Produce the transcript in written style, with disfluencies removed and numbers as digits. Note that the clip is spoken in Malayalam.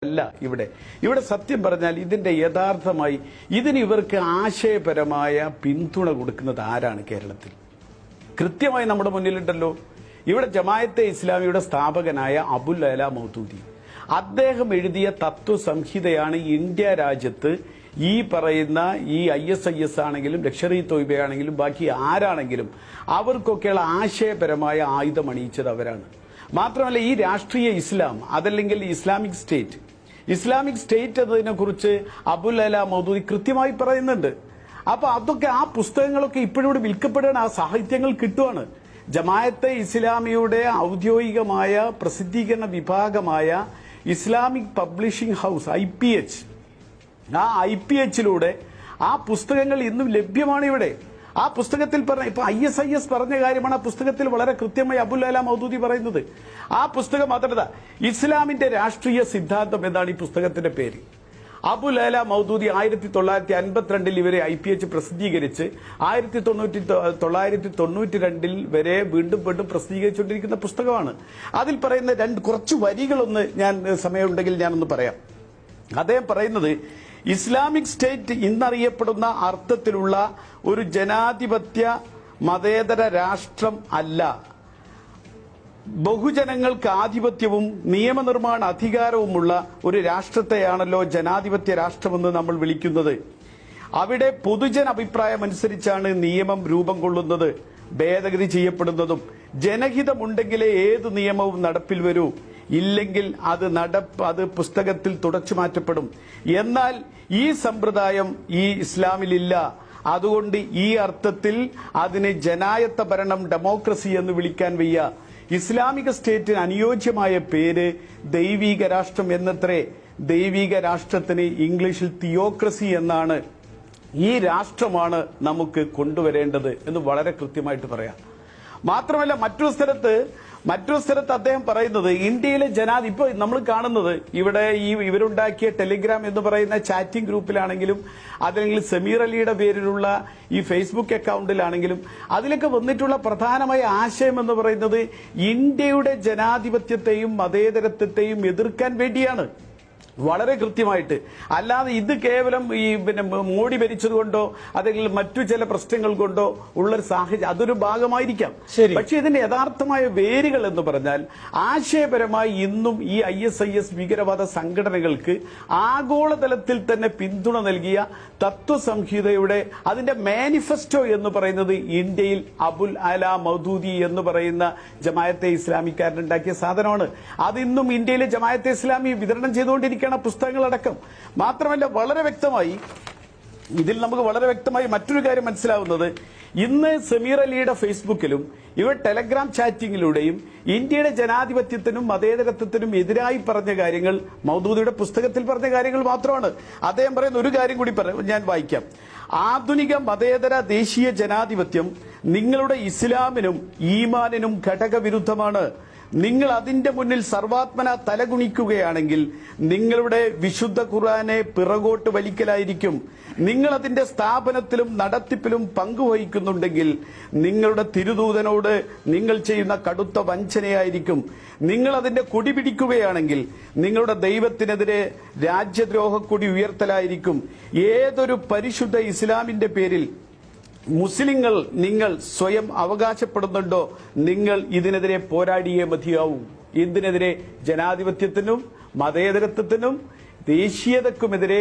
അല്ല ഇവിടെ സത്യം പറഞ്ഞാൽ ഇതിന്റെ യഥാർത്ഥമായി ഇതിന് ഇവർക്ക് ആശയപരമായ പിന്തുണ കൊടുക്കുന്നത് ആരാണ്? കേരളത്തിൽ കൃത്യമായി നമ്മുടെ മുന്നിലുണ്ടല്ലോ. ഇവിടെ ജമാഅത്തെ ഇസ്ലാമിയുടെ സ്ഥാപകനായ അബുൽ അല മൗദൂദി അദ്ദേഹം എഴുതിയ തത്വസംഹിതയാണ് ഇന്ത്യ രാജ്യത്ത് ഈ പറയുന്ന ഈ ISIS ആണെങ്കിലും ലഷ്കർ-ഇ തോയ്ബയാണെങ്കിലും ബാക്കി ആരാണെങ്കിലും അവർക്കൊക്കെയുള്ള ആശയപരമായ ആയുധം അണിയിച്ചത് അവരാണ്. മാത്രമല്ല ഈ രാഷ്ട്രീയ ഇസ്ലാം അതല്ലെങ്കിൽ ഇസ്ലാമിക് സ്റ്റേറ്റ് എന്നതിനെ കുറിച്ച് അബുൽ അല മൗദൂദി കൃത്യമായി പറയുന്നുണ്ട്. അപ്പൊ അതൊക്കെ ആ പുസ്തകങ്ങളൊക്കെ ഇപ്പോഴും വിൽക്കപ്പെടുകയാണ്, ആ സാഹിത്യങ്ങൾ കിട്ടുവാണ്. ജമാഅത്തെ ഇസ്ലാമിയുടെ ഔദ്യോഗികമായ പ്രസിദ്ധീകരണ വിഭാഗമായ ഇസ്ലാമിക് പബ്ലിഷിംഗ് ഹൗസ് IPH, ആ IPH-ലൂടെ ആ പുസ്തകങ്ങൾ ഇന്നും ലഭ്യമാണ്. ഇവിടെ ആ പുസ്തകത്തിൽ പറഞ്ഞ ഇപ്പൊ ISIS പറഞ്ഞ കാര്യമാണ് ആ പുസ്തകത്തിൽ വളരെ കൃത്യമായി അബുൽ അല മൗദൂദി പറയുന്നത്. ആ പുസ്തകം മാത്രമല്ല, ഇസ്ലാമിന്റെ രാഷ്ട്രീയ സിദ്ധാന്തം എന്നാണ് ഈ പുസ്തകത്തിന്റെ പേര്. അബുൽ അല മൗദൂദി 1952 ഇവരെ IPH പ്രസിദ്ധീകരിച്ച് 1992 വരെ വീണ്ടും പ്രസിദ്ധീകരിച്ചുകൊണ്ടിരിക്കുന്ന പുസ്തകമാണ്. അതിൽ പറയുന്ന കുറച്ച് വരികളൊന്ന് ഞാൻ സമയമുണ്ടെങ്കിൽ ഞാനൊന്ന് പറയാം. അദ്ദേഹം പറയുന്നത്, ഇസ്ലാമിക് സ്റ്റേറ്റ് ഇന്നറിയപ്പെടുന്ന അർത്ഥത്തിലുള്ള ഒരു ജനാധിപത്യ മതേതര രാഷ്ട്രം അല്ല. ബഹുജനങ്ങൾക്ക് ആധിപത്യവും നിയമനിർമ്മാണ അധികാരവുമുള്ള ഒരു രാഷ്ട്രത്തെയാണല്ലോ ജനാധിപത്യ രാഷ്ട്രമെന്ന് നമ്മൾ വിളിക്കുന്നത്. അവിടെ പൊതുജന അഭിപ്രായമനുസരിച്ചാണ് നിയമം രൂപം കൊള്ളുന്നത്, ഭേദഗതി ചെയ്യപ്പെടുന്നതും. ജനഹിതമുണ്ടെങ്കിലേ ഏത് നിയമവും നടപ്പിൽ വരൂ, ഇല്ലെങ്കിൽ അത് പുസ്തകത്തിൽ തുടച്ചു മാറ്റപ്പെടും. എന്നാൽ ഈ സമ്പ്രദായം ഈ ഇസ്ലാമിലില്ല. അതുകൊണ്ട് ഈ അർത്ഥത്തിൽ അതിന് ജനായത്ത ഭരണം, ഡെമോക്രസി എന്ന് വിളിക്കാൻ വയ്യ. ഇസ്ലാമിക സ്റ്റേറ്റിന് അനുയോജ്യമായ പേര് ദൈവിക രാഷ്ട്രം എന്നത്രേ. ദൈവിക രാഷ്ട്രത്തിന് ഇംഗ്ലീഷിൽ തിയോക്രസി എന്നാണ്. ഈ രാഷ്ട്രമാണ് നമുക്ക് കൊണ്ടുവരേണ്ടത് എന്ന് വളരെ കൃത്യമായിട്ട് പറയാം. മാത്രമല്ല മറ്റൊരു സ്ഥലത്ത് അദ്ദേഹം പറയുന്നത്, ഇന്ത്യയിലെ ഇപ്പൊ നമ്മൾ കാണുന്നത് ഇവിടെ ഇവരുണ്ടാക്കിയ ടെലിഗ്രാം എന്ന് പറയുന്ന ചാറ്റിംഗ് ഗ്രൂപ്പിലാണെങ്കിലും അതല്ലെങ്കിൽ സമീർ അലിയുടെ പേരിലുള്ള ഈ ഫേസ്ബുക്ക് അക്കൗണ്ടിലാണെങ്കിലും അതിലൊക്കെ വന്നിട്ടുള്ള പ്രധാനമായ ആശയം എന്ന് പറയുന്നത് ഇന്ത്യയുടെ ജനാധിപത്യത്തെയും മതേതരത്വത്തെയും എതിർക്കാൻ വേണ്ടിയാണ്, വളരെ കൃത്യമായിട്ട്. അല്ലാതെ ഇത് കേവലം മോഡി ഭരിച്ചതുകൊണ്ടോ അല്ലെങ്കിൽ മറ്റു ചില പ്രശ്നങ്ങൾ കൊണ്ടോ ഉള്ളൊരു സാഹചര്യം, അതൊരു ഭാഗമായിരിക്കാം. പക്ഷെ ഇതിന്റെ യഥാർത്ഥമായ വേരുകൾ എന്ന് പറഞ്ഞാൽ ആശയപരമായി ഇന്നും ഈ ISIS ഭീകരവാദ സംഘടനകൾക്ക് ആഗോളതലത്തിൽ തന്നെ പിന്തുണ നൽകിയ തത്വസംഹിതയുടെ അതിന്റെ മാനിഫെസ്റ്റോ എന്ന് പറയുന്നത് ഇന്ത്യയിൽ അബുൽ അല മൗദൂദി എന്ന് പറയുന്ന ജമാഅത്തെ ഇസ്ലാമിക്കാരനുണ്ടാക്കിയ സാധനമാണ്. അതിന്നും ഇന്ത്യയിലെ ജമാഅത്തെ ഇസ്ലാമി വിതരണം ചെയ്തുകൊണ്ടിരിക്കുകയാണ്, പുസ്തകങ്ങളടക്കം. മാത്രമല്ല നമുക്ക് വളരെ വ്യക്തമായി മറ്റൊരു കാര്യം മനസ്സിലാവുന്നത്, ഇന്ന് സമീർ അലിയുടെ ഫേസ്ബുക്കിലും ഇവർ ടെലഗ്രാം ചാറ്റിങ്ങിലൂടെയും ഇന്ത്യയുടെ ജനാധിപത്യത്തിനും മതേതരത്വത്തിനും എതിരായി പറഞ്ഞ കാര്യങ്ങൾ മൗദൂദിയുടെ പുസ്തകത്തിൽ പറഞ്ഞ കാര്യങ്ങൾ മാത്രമാണ്. അദ്ദേഹം പറയുന്ന ഒരു കാര്യം കൂടി ഞാൻ വായിക്കാം. ആധുനിക മതേതര ദേശീയ ജനാധിപത്യം നിങ്ങളുടെ ഇസ്ലാമിനും ഈമാനിനും ഘടകവിരുദ്ധമാണ്. നിങ്ങൾ അതിന്റെ മുന്നിൽ സർവാത്മന തലകുണിക്കുകയാണെങ്കിൽ നിങ്ങളുടെ വിശുദ്ധ ഖുർആനെ പിറകോട്ട് വലിക്കലായിരിക്കും. നിങ്ങൾ അതിന്റെ സ്ഥാപനത്തിലും നടത്തിപ്പിലും പങ്കുവഹിക്കുന്നുണ്ടെങ്കിൽ നിങ്ങളുടെ തിരുദൂതനോട് നിങ്ങൾ ചെയ്യുന്ന കടുത്ത വഞ്ചനയായിരിക്കും. നിങ്ങൾ അതിന്റെ കൊടി പിടിക്കുകയാണെങ്കിൽ നിങ്ങളുടെ ദൈവത്തിനെതിരെ രാജ്യദ്രോഹക്കൊടി ഉയർത്തലായിരിക്കും. ഏതൊരു പരിശുദ്ധ ഇസ്ലാമിന്റെ പേരിൽ മുസ്ലിങ്ങൾ നിങ്ങൾ സ്വയം അവകാശപ്പെടുന്നുണ്ടോ, നിങ്ങൾ ഇതിനെതിരെ പോരാടിയേ മതിയാവൂ. ഇതിനെതിരെ ജനാധിപത്യത്തിനും മതേതരത്വത്തിനും ദേശീയതക്കുമെതിരെ